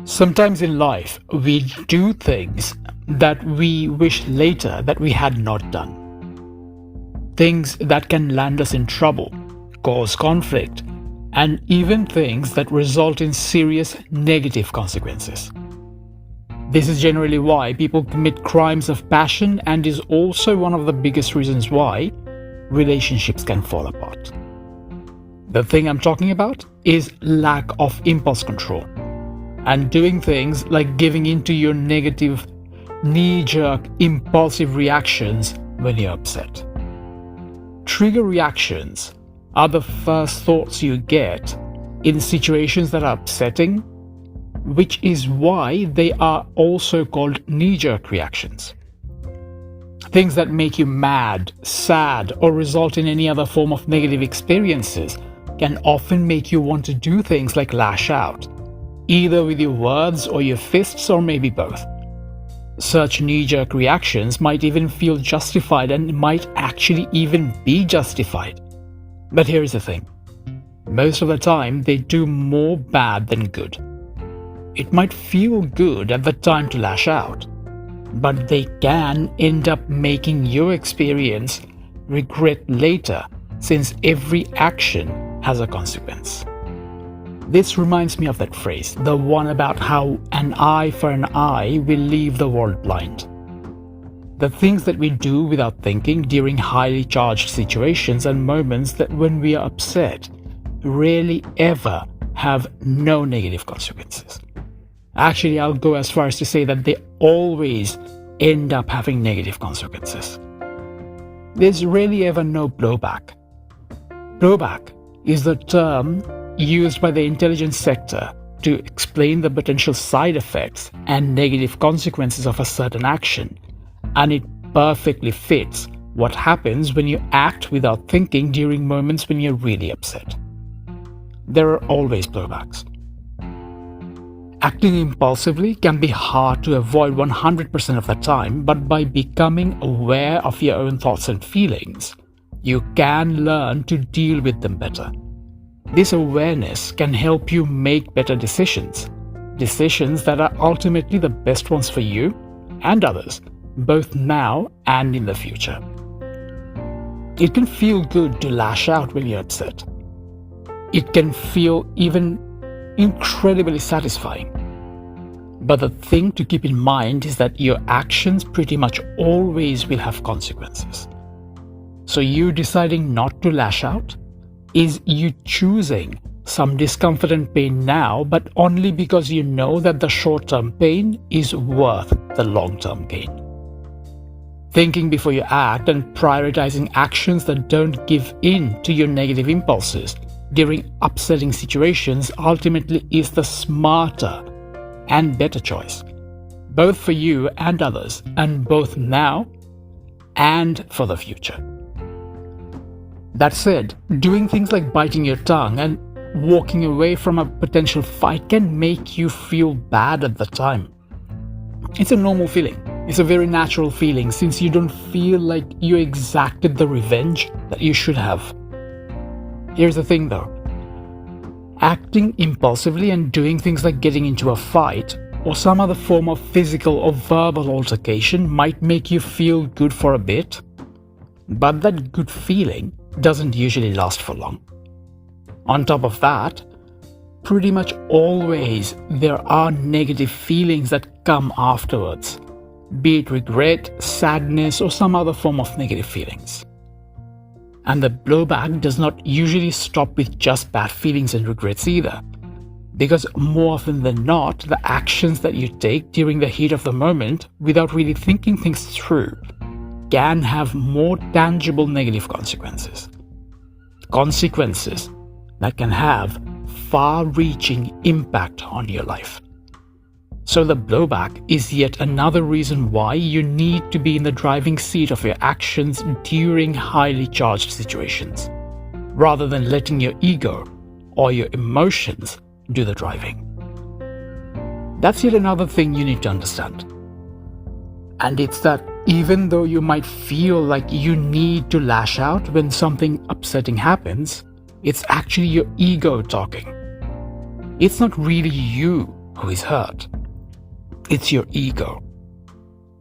Sometimes in life, we do things that we wish later that we had not done. Things that can land us in trouble, cause conflict, and even things that result in serious negative consequences. This is generally why people commit crimes of passion and is also one of the biggest reasons why relationships can fall apart. The thing I'm talking about is lack of impulse control and doing things like giving into your negative, knee-jerk, impulsive reactions when you're upset. Trigger reactions are the first thoughts you get in situations that are upsetting, which is why they are also called knee-jerk reactions. Things that make you mad, sad, or result in any other form of negative experiences can often make you want to do things like lash out, either with your words or your fists, or maybe both. Such knee-jerk reactions might even feel justified and might actually even be justified. But here's the thing. Most of the time, they do more bad than good. It might feel good at the time to lash out, but they can end up making your experience regret later, since every action has a consequence. This reminds me of that phrase, the one about how an eye for an eye will leave the world blind. The things that we do without thinking during highly charged situations and moments that when we are upset rarely ever have no negative consequences. Actually, I'll go as far as to say that they always end up having negative consequences. There's rarely ever no blowback. Blowback is the term used by the intelligence sector to explain the potential side effects and negative consequences of a certain action, and it perfectly fits what happens when you act without thinking during moments when you're really upset. There are always blowbacks. Acting impulsively can be hard to avoid 100% of the time, but by becoming aware of your own thoughts and feelings, you can learn to deal with them better. This awareness can help you make better decisions that are ultimately the best ones for you and others, both now and in the future. It can feel good to lash out when you're upset. It can feel even incredibly satisfying. But the thing to keep in mind is that your actions pretty much always will have consequences. So you deciding not to lash out is you choosing some discomfort and pain now, but only because you know that the short-term pain is worth the long-term gain. Thinking before you act and prioritizing actions that don't give in to your negative impulses during upsetting situations ultimately is the smarter and better choice, both for you and others, and both now and for the future. That said, doing things like biting your tongue and walking away from a potential fight can make you feel bad at the time. It's a normal feeling. It's a very natural feeling since you don't feel like you exacted the revenge that you should have. Here's the thing though. Acting impulsively and doing things like getting into a fight or some other form of physical or verbal altercation might make you feel good for a bit, but that good feeling doesn't usually last for long. On top of that, pretty much always there are negative feelings that come afterwards, be it regret, sadness, or some other form of negative feelings. And the blowback does not usually stop with just bad feelings and regrets either, because more often than not, the actions that you take during the heat of the moment without really thinking things through can have more tangible negative consequences. Consequences that can have far-reaching impact on your life. So the blowback is yet another reason why you need to be in the driving seat of your actions during highly charged situations, rather than letting your ego or your emotions do the driving. That's yet another thing you need to understand. And it's that even though you might feel like you need to lash out when something upsetting happens, it's actually your ego talking. It's not really you who is hurt. It's your ego.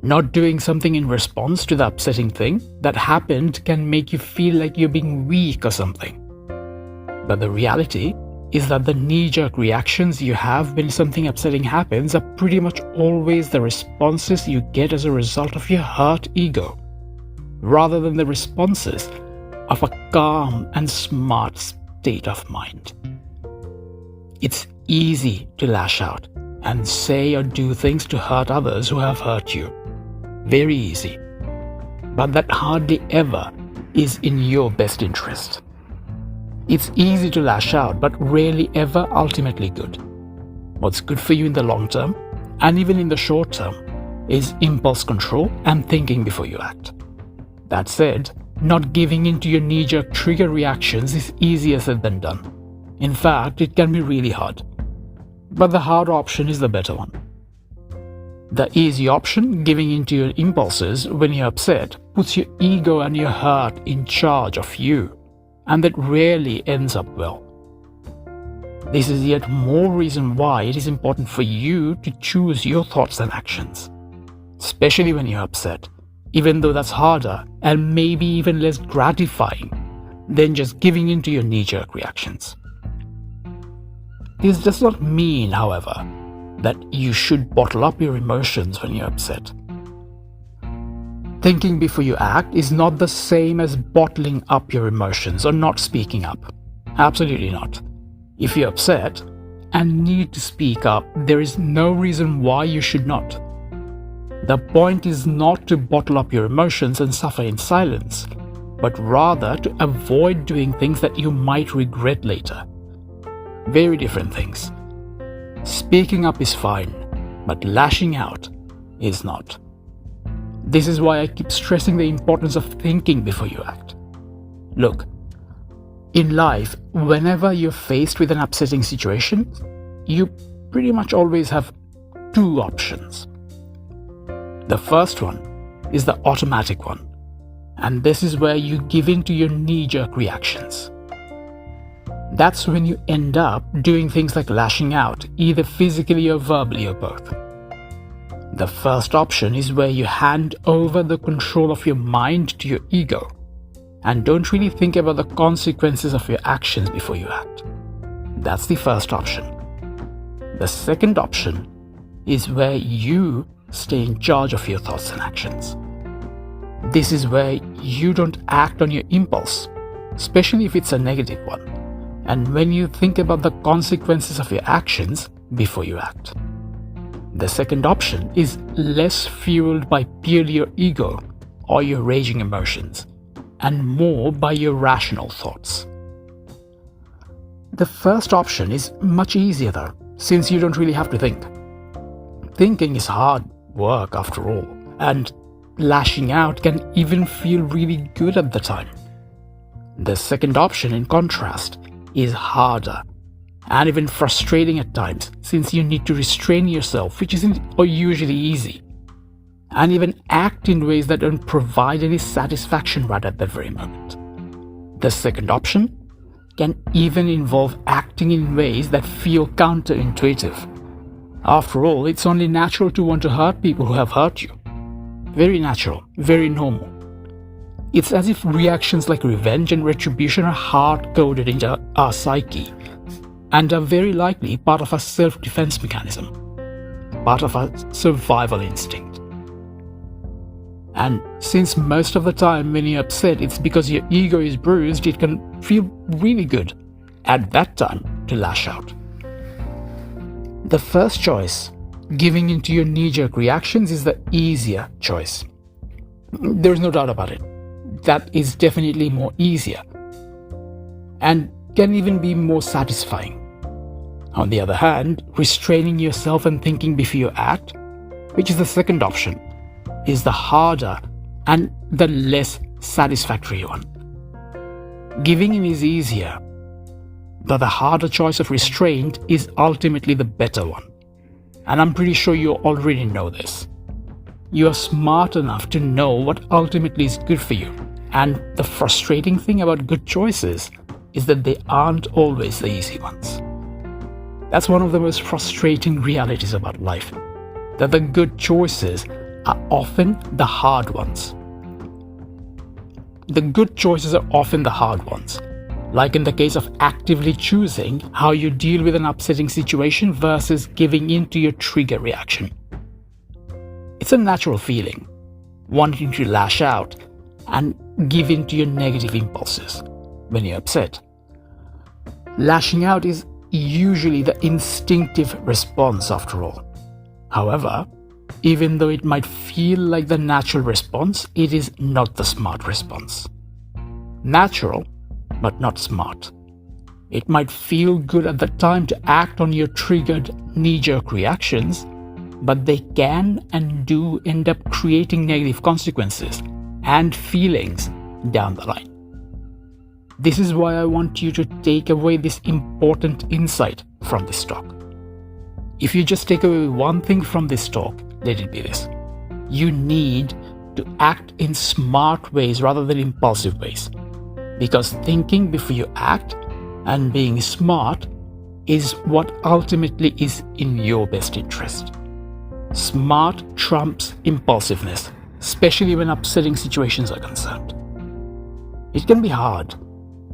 Not doing something in response to the upsetting thing that happened can make you feel like you're being weak or something. But the reality is that the knee-jerk reactions you have when something upsetting happens are pretty much always the responses you get as a result of your hurt ego, rather than the responses of a calm and smart state of mind. It's easy to lash out and say or do things to hurt others who have hurt you. Very easy. But that hardly ever is in your best interest. It's easy to lash out, but rarely ever ultimately good. What's good for you in the long term, and even in the short term, is impulse control and thinking before you act. That said, not giving in to your knee-jerk trigger reactions is easier said than done. In fact, it can be really hard. But the hard option is the better one. The easy option, giving in to your impulses when you're upset, puts your ego and your heart in charge of you, and that rarely ends up well. This is yet more reason why it is important for you to choose your thoughts and actions, especially when you're upset, even though that's harder and maybe even less gratifying than just giving in to your knee-jerk reactions. This does not mean, however, that you should bottle up your emotions when you're upset. Thinking before you act is not the same as bottling up your emotions or not speaking up. Absolutely not. If you're upset and need to speak up, there is no reason why you should not. The point is not to bottle up your emotions and suffer in silence, but rather to avoid doing things that you might regret later. Very different things. Speaking up is fine, but lashing out is not. This is why I keep stressing the importance of thinking before you act. Look, in life, whenever you're faced with an upsetting situation, you pretty much always have two options. The first one is the automatic one, and this is where you give in to your knee-jerk reactions. That's when you end up doing things like lashing out, either physically or verbally or both. The first option is where you hand over the control of your mind to your ego and don't really think about the consequences of your actions before you act. That's the first option. The second option is where you stay in charge of your thoughts and actions. This is where you don't act on your impulse, especially if it's a negative one, and when you think about the consequences of your actions before you act. The second option is less fueled by purely your ego or your raging emotions, and more by your rational thoughts. The first option is much easier though, since you don't really have to think. Thinking is hard work after all, and lashing out can even feel really good at the time. The second option, in contrast, is harder and even frustrating at times, since you need to restrain yourself, which isn't usually easy, and even act in ways that don't provide any satisfaction right at that very moment. The second option can even involve acting in ways that feel counterintuitive. After all, it's only natural to want to hurt people who have hurt you. Very natural, very normal. It's as if reactions like revenge and retribution are hard-coded into our psyche and are very likely part of our self-defense mechanism, part of our survival instinct. And since most of the time when you're upset it's because your ego is bruised, it can feel really good at that time to lash out. The first choice, giving into your knee-jerk reactions, is the easier choice. There's no doubt about it. That is definitely more easier and can even be more satisfying. On the other hand, restraining yourself and thinking before you act, which is the second option, is the harder and the less satisfactory one. Giving in is easier, but the harder choice of restraint is ultimately the better one. And I'm pretty sure you already know this. You are smart enough to know what ultimately is good for you. And the frustrating thing about good choices is that they aren't always the easy ones. That's one of the most frustrating realities about life, that the good choices are often the hard ones. The good choices are often the hard ones, like in the case of actively choosing how you deal with an upsetting situation versus giving in to your trigger reaction. It's a natural feeling, wanting to lash out and give in to your negative impulses when you're upset. Lashing out is usually the instinctive response after all. However, even though it might feel like the natural response, it is not the smart response. Natural, but not smart. It might feel good at the time to act on your triggered knee-jerk reactions, but they can and do end up creating negative consequences and feelings down the line. This is why I want you to take away this important insight from this talk. If you just take away one thing from this talk, let it be this. You need to act in smart ways rather than impulsive ways. Because thinking before you act and being smart is what ultimately is in your best interest. Smart trumps impulsiveness, especially when upsetting situations are concerned. It can be hard,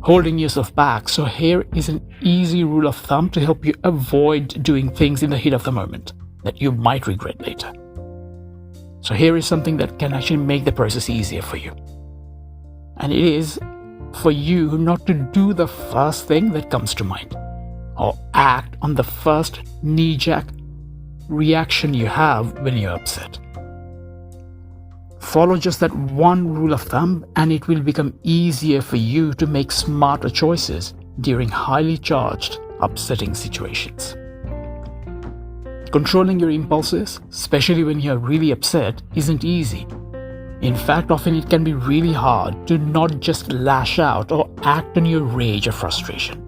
holding yourself back, so here is an easy rule of thumb to help you avoid doing things in the heat of the moment that you might regret later. So here is something that can actually make the process easier for you. And it is for you not to do the first thing that comes to mind or act on the first knee-jerk reaction you have when you're upset. Follow just that one rule of thumb and it will become easier for you to make smarter choices during highly charged, upsetting situations. Controlling your impulses, especially when you're really upset, isn't easy. In fact, often it can be really hard to not just lash out or act on your rage or frustration.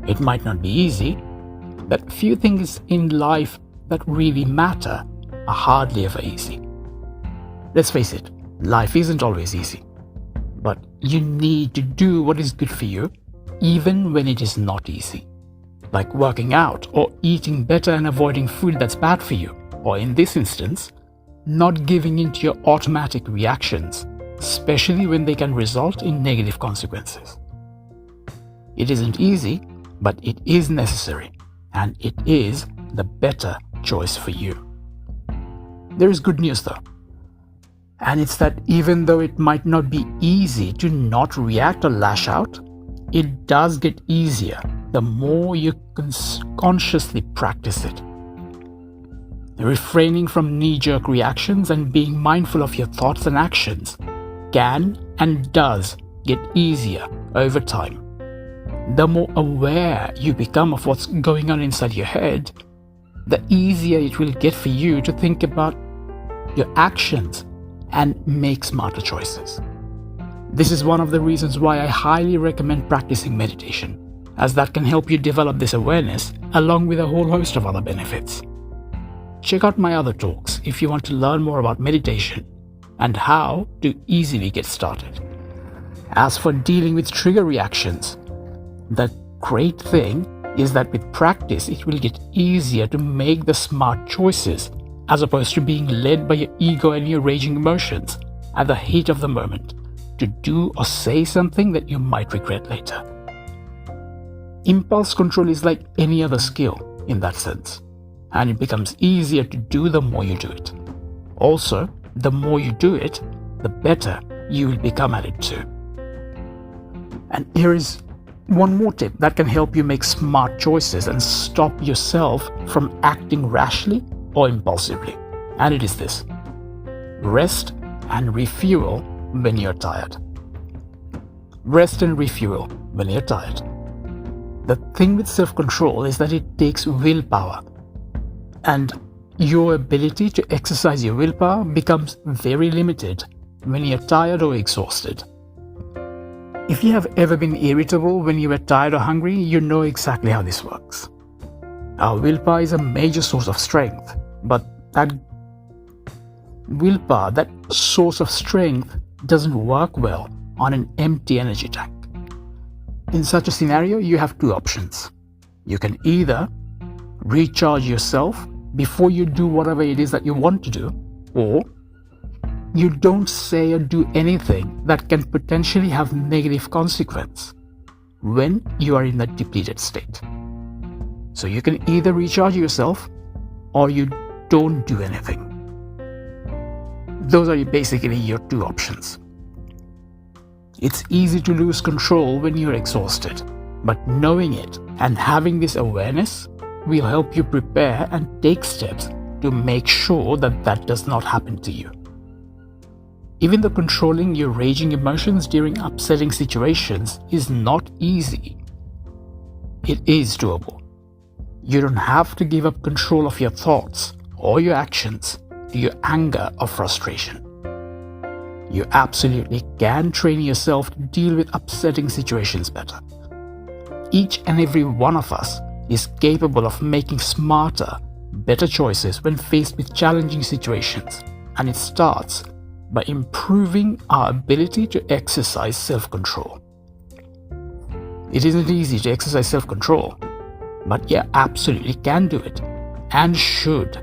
It might not be easy, but few things in life that really matter are hardly ever easy. Let's face it, life isn't always easy. But you need to do what is good for you, even when it is not easy. Like working out or eating better and avoiding food that's bad for you, or in this instance, not giving in to your automatic reactions, especially when they can result in negative consequences. It isn't easy, but it is necessary, and it is the better choice for you. There is good news though, and it's that even though it might not be easy to not react or lash out, it does get easier the more you consciously practice it. Refraining from knee-jerk reactions and being mindful of your thoughts and actions can and does get easier over time. The more aware you become of what's going on inside your head, the easier it will get for you to think about your actions and make smarter choices. This is one of the reasons why I highly recommend practicing meditation, as that can help you develop this awareness along with a whole host of other benefits. Check out my other talks if you want to learn more about meditation and how to easily get started. As for dealing with trigger reactions, the great thing is that with practice it will get easier to make the smart choices as opposed to being led by your ego and your raging emotions at the heat of the moment to do or say something that you might regret later. Impulse control is like any other skill in that sense, and it becomes easier to do the more you do it. Also, the more you do it, the better you will become at it too. And here is one more tip that can help you make smart choices and stop yourself from acting rashly or impulsively. And it is this: rest and refuel when you're tired. Rest and refuel when you're tired. The thing with self-control is that it takes willpower, and your ability to exercise your willpower becomes very limited when you're tired or exhausted. If you have ever been irritable when you were tired or hungry, you know exactly how this works. Our willpower is a major source of strength, but that willpower, that source of strength, doesn't work well on an empty energy tank. In such a scenario, you have two options. You can either recharge yourself before you do whatever it is that you want to do, or you don't say or do anything that can potentially have negative consequence when you are in that depleted state. So you can either recharge yourself or you don't do anything. Those are basically your two options. It's easy to lose control when you're exhausted, but knowing it and having this awareness will help you prepare and take steps to make sure that that does not happen to you. Even though controlling your raging emotions during upsetting situations is not easy, it is doable. You don't have to give up control of your thoughts or your actions to your anger or frustration. You absolutely can train yourself to deal with upsetting situations better. Each and every one of us is capable of making smarter, better choices when faced with challenging situations, and it starts by improving our ability to exercise self-control. It isn't easy to exercise self-control, but you absolutely can do it, and should,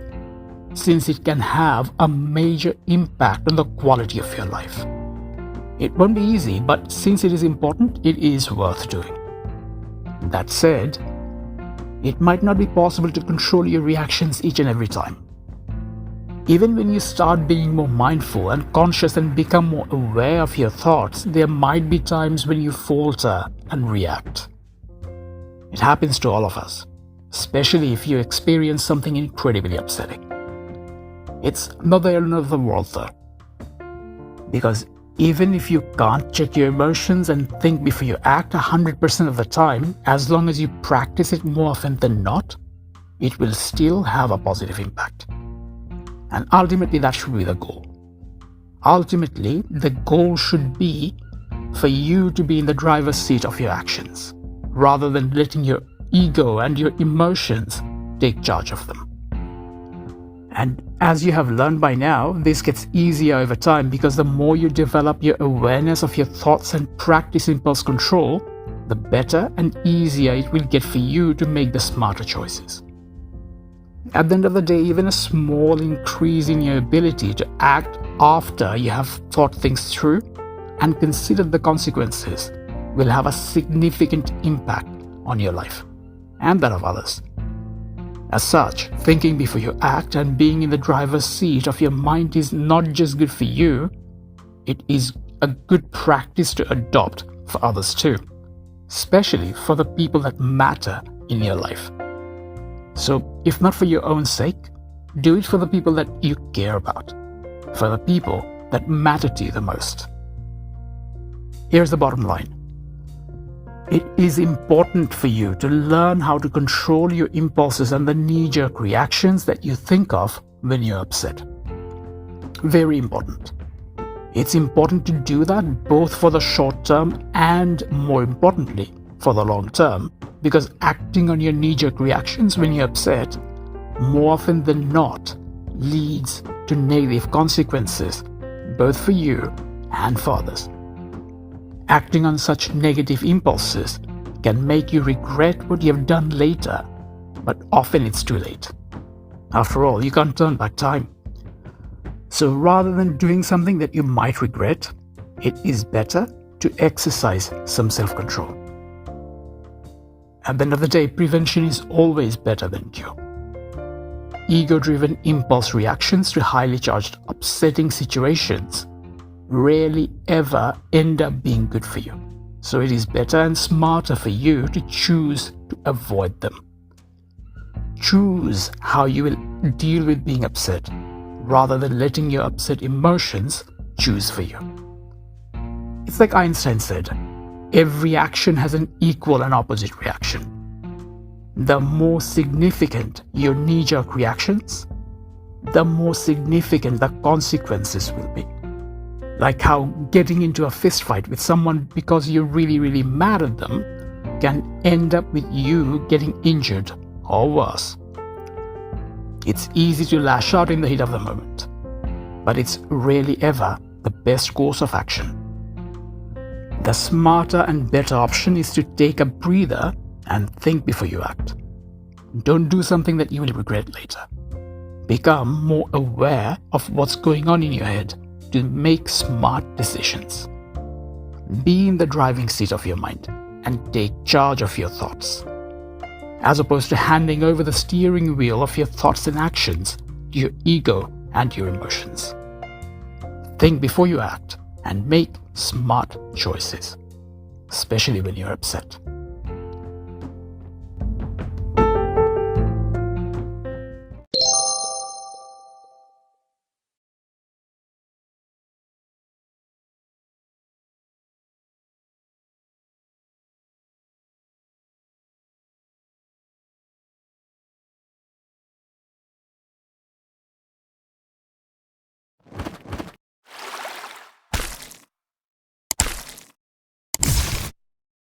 since it can have a major impact on the quality of your life. It won't be easy, but since it is important, it is worth doing. That said, it might not be possible to control your reactions each and every time. Even when you start being more mindful and conscious and become more aware of your thoughts, there might be times when you falter and react. It happens to all of us, especially if you experience something incredibly upsetting. It's not the end of the world though, because even if you can't check your emotions and think before you act 100% of the time, as long as you practice it more often than not, it will still have a positive impact. And ultimately, that should be the goal. Ultimately, the goal should be for you to be in the driver's seat of your actions, rather than letting your ego and your emotions take charge of them. And as you have learned by now, this gets easier over time because the more you develop your awareness of your thoughts and practice impulse control, the better and easier it will get for you to make the smarter choices. At the end of the day, even a small increase in your ability to act after you have thought things through and considered the consequences will have a significant impact on your life and that of others. As such, thinking before you act and being in the driver's seat of your mind is not just good for you, it is a good practice to adopt for others too, especially for the people that matter in your life. So, if not for your own sake, do it for the people that you care about, for the people that matter to you the most. Here's the bottom line. It is important for you to learn how to control your impulses and the knee-jerk reactions that you think of when you're upset. Very important. It's important to do that both for the short term and, more importantly, for the long term, because acting on your knee-jerk reactions when you're upset, more often than not, leads to negative consequences, both for you and for others. Acting on such negative impulses can make you regret what you have done later, but often it's too late. After all, you can't turn back time. So rather than doing something that you might regret, it is better to exercise some self-control. At the end of the day, prevention is always better than cure. Ego-driven impulse reactions to highly charged, upsetting situations rarely ever end up being good for you. So it is better and smarter for you to choose to avoid them. Choose how you will deal with being upset, rather than letting your upset emotions choose for you. It's like Einstein said, every action has an equal and opposite reaction. The more significant your knee-jerk reactions, the more significant the consequences will be. Like how getting into a fist fight with someone because you're really mad at them can end up with you getting injured or worse. It's easy to lash out in the heat of the moment, but it's rarely ever the best course of action. The smarter and better option is to take a breather and think before you act. Don't do something that you will regret later. Become more aware of what's going on in your head to make smart decisions. Be in the driving seat of your mind and take charge of your thoughts, as opposed to handing over the steering wheel of your thoughts and actions to your ego and your emotions. Think before you act and make smart choices, especially when you're upset.